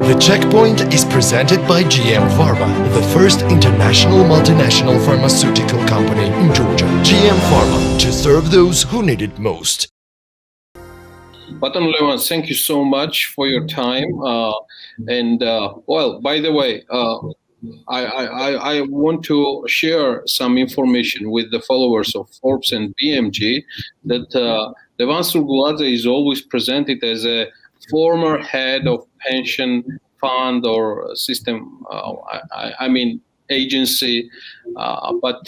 The Checkpoint is presented by GM Pharma, the first international multinational pharmaceutical company in Georgia. GM Pharma, to serve those who need it most. Button Levan, thank you so much for your time. Well, by the way, I want to share some information with the followers of Forbes and BMG that Levan Surguladze is always presented as a former head of pension fund or system, agency, but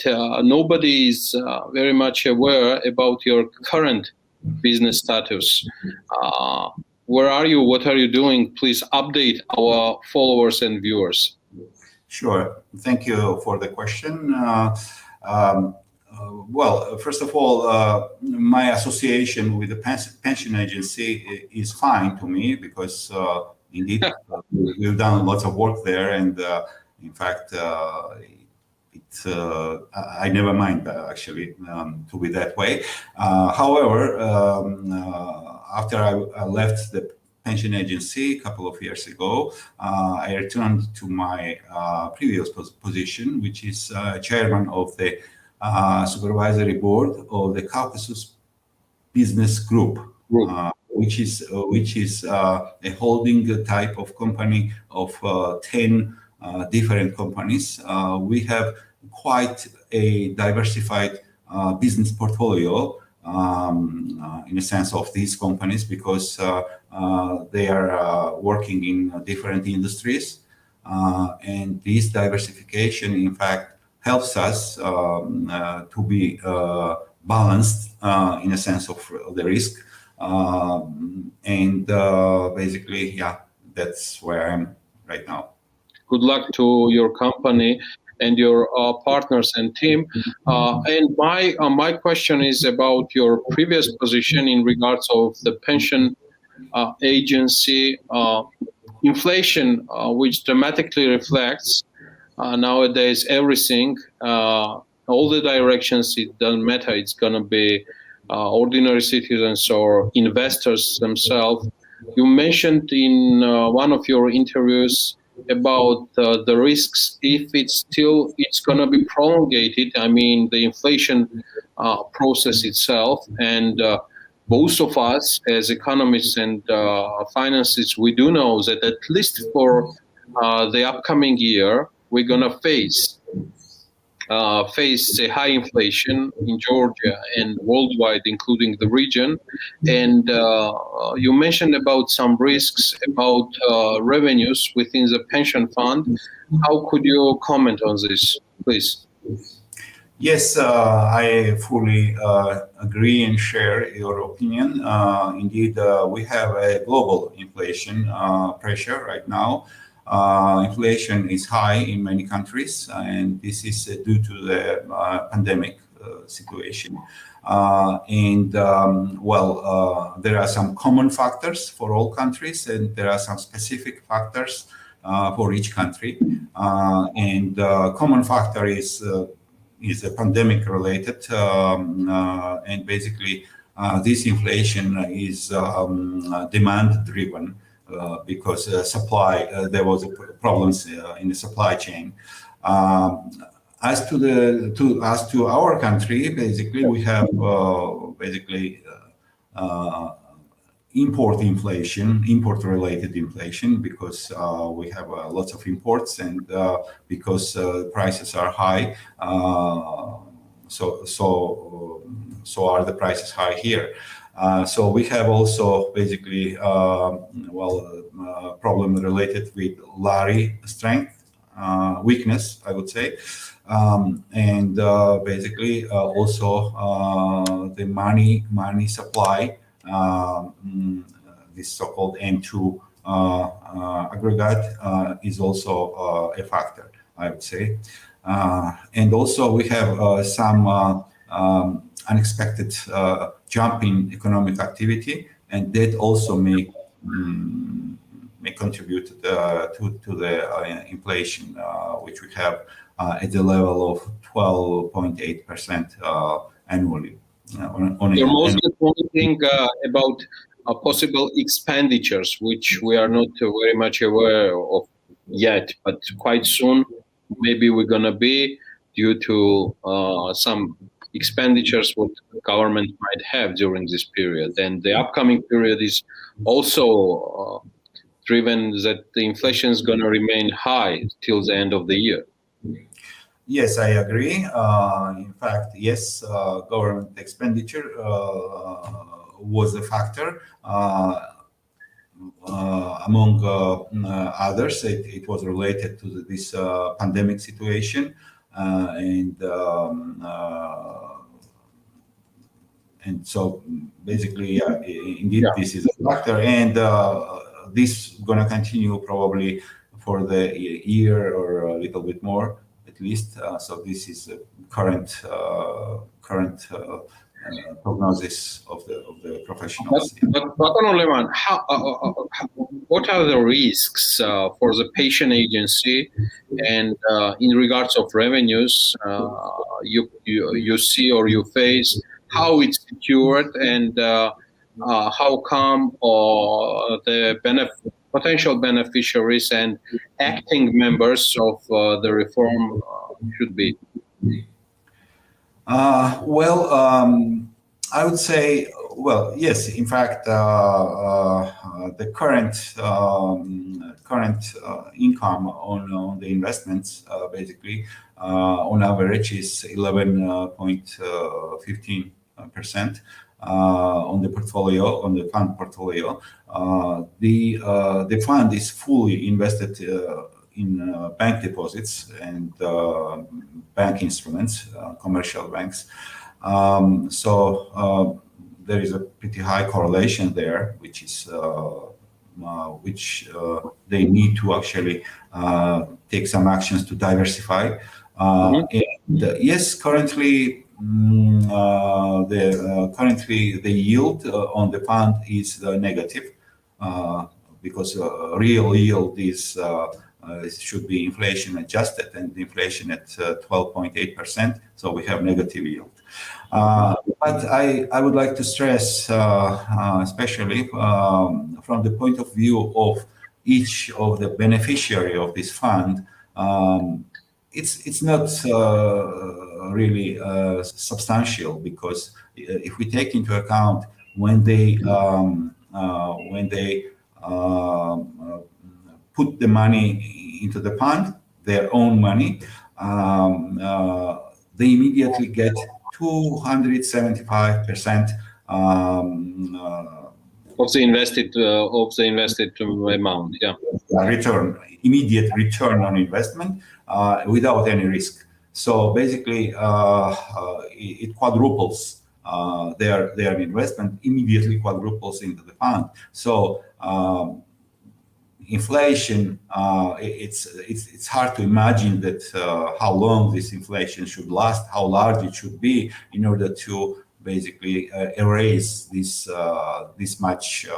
nobody is very much aware about your current business status. Where are you? What are you doing? Please update our followers and viewers. Sure. Thank you for the question. Well, first of all, my association with the pension agency is fine to me because indeed we've done lots of work there, and in fact, I never mind actually to be that way. However, after I left the pension agency a couple of years ago, I returned to my previous position, which is chairman of the supervisory board of the Caucasus Business Group, which is a holding type of company of 10 different companies. We have quite a diversified business portfolio in a sense of these companies because they are working in different industries, and this diversification in fact helps us to be balanced in a sense of the risk, and basically, yeah, that's where I am right now. Good luck to your company and your partners and team. And my question is about your previous position in regards of the pension agency. Inflation, which dramatically reflects nowadays everything, all the directions, it doesn't matter. It's going to be ordinary citizens or investors themselves. You mentioned in one of your interviews about the risks if it's going to be prolongated. I mean, the inflation process itself, and both of us as economists and financiers, we do know that at least for the upcoming year, we're going to face a high inflation in Georgia and worldwide, including the region. And you mentioned about some risks about revenues within the pension fund. How could you comment on this, please? Yes, I fully agree and share your opinion. Indeed, we have a global inflation pressure right now. Inflation is high in many countries, and this is due to the pandemic situation. There are some common factors for all countries, and there are some specific factors for each country. Common factor is a pandemic related, and basically this inflation is demand driven. Because there was problems in the supply chain. As to our country, basically we have import related inflation, because we have lots of imports, and because prices are high, so are the prices high here. So we have also basically problem related with Lari strength, weakness, I would say, and basically also the money supply, this so-called M2 aggregate is also a factor, I would say, and also we have some unexpected jump in economic activity, and that also may contribute to the inflation, which we have at the level of 12.8% annually. You're mostly pointing about possible expenditures, which we are not very much aware of yet, but quite soon, maybe we're going to be due to some expenditures what the government might have during this period. And the upcoming period is also driven that the inflation is going to remain high till the end of the year. Yes, I agree. In fact, yes, government expenditure was a factor. Among others, it was related to this pandemic situation, and so basically, indeed, this is a factor, and this is going to continue probably for the year or a little bit more, at least. So this is the current prognosis of the professionals. But Levan, what are the risks for the patient agency, and in regards of revenues you see or you face, how it's secured, and how come the potential beneficiaries and acting members of the reform should be? I would say, well, yes. In fact, the current income on the investments, basically, on average, is 11.15% on the portfolio, on the fund portfolio. The fund is fully invested in bank deposits and bank instruments, commercial banks. So there is a pretty high correlation there, which is which they need to actually take some actions to diversify. And yes, currently the yield on the fund is negative, because real yield is should be inflation adjusted, and inflation at 12.8%. So we have negative yield. But I would like to stress, especially from the point of view of each of the beneficiary of this fund, it's not really substantial, because if we take into account when they put the money into the fund, their own money, they immediately get 275% of the invested amount. Yeah, return, immediate return on investment, without any risk. So basically, it quadruples their investment, immediately quadruples into the fund. So inflation, it's hard to imagine that how long this inflation should last, how large it should be in order to basically erase this much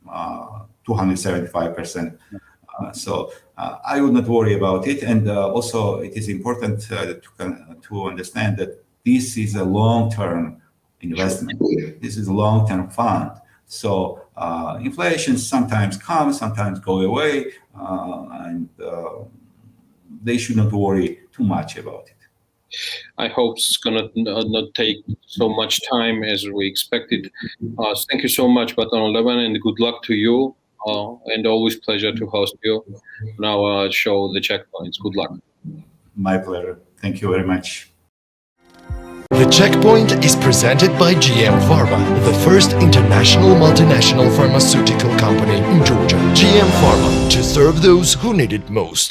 275%. So I would not worry about it. And also, it is important to understand that this is a long-term investment. This is a long-term fund. So inflation sometimes comes, sometimes go away, and they should not worry too much about it. I hope it's gonna not take so much time as we expected. Thank you so much, Levan, and good luck to you. And always pleasure to host you on our show, The Checkpoints. Good luck. My pleasure. Thank you very much. The Checkpoint is presented by GM Pharma, the first international multinational pharmaceutical company in Georgia. GM Pharma, to serve those who need it most.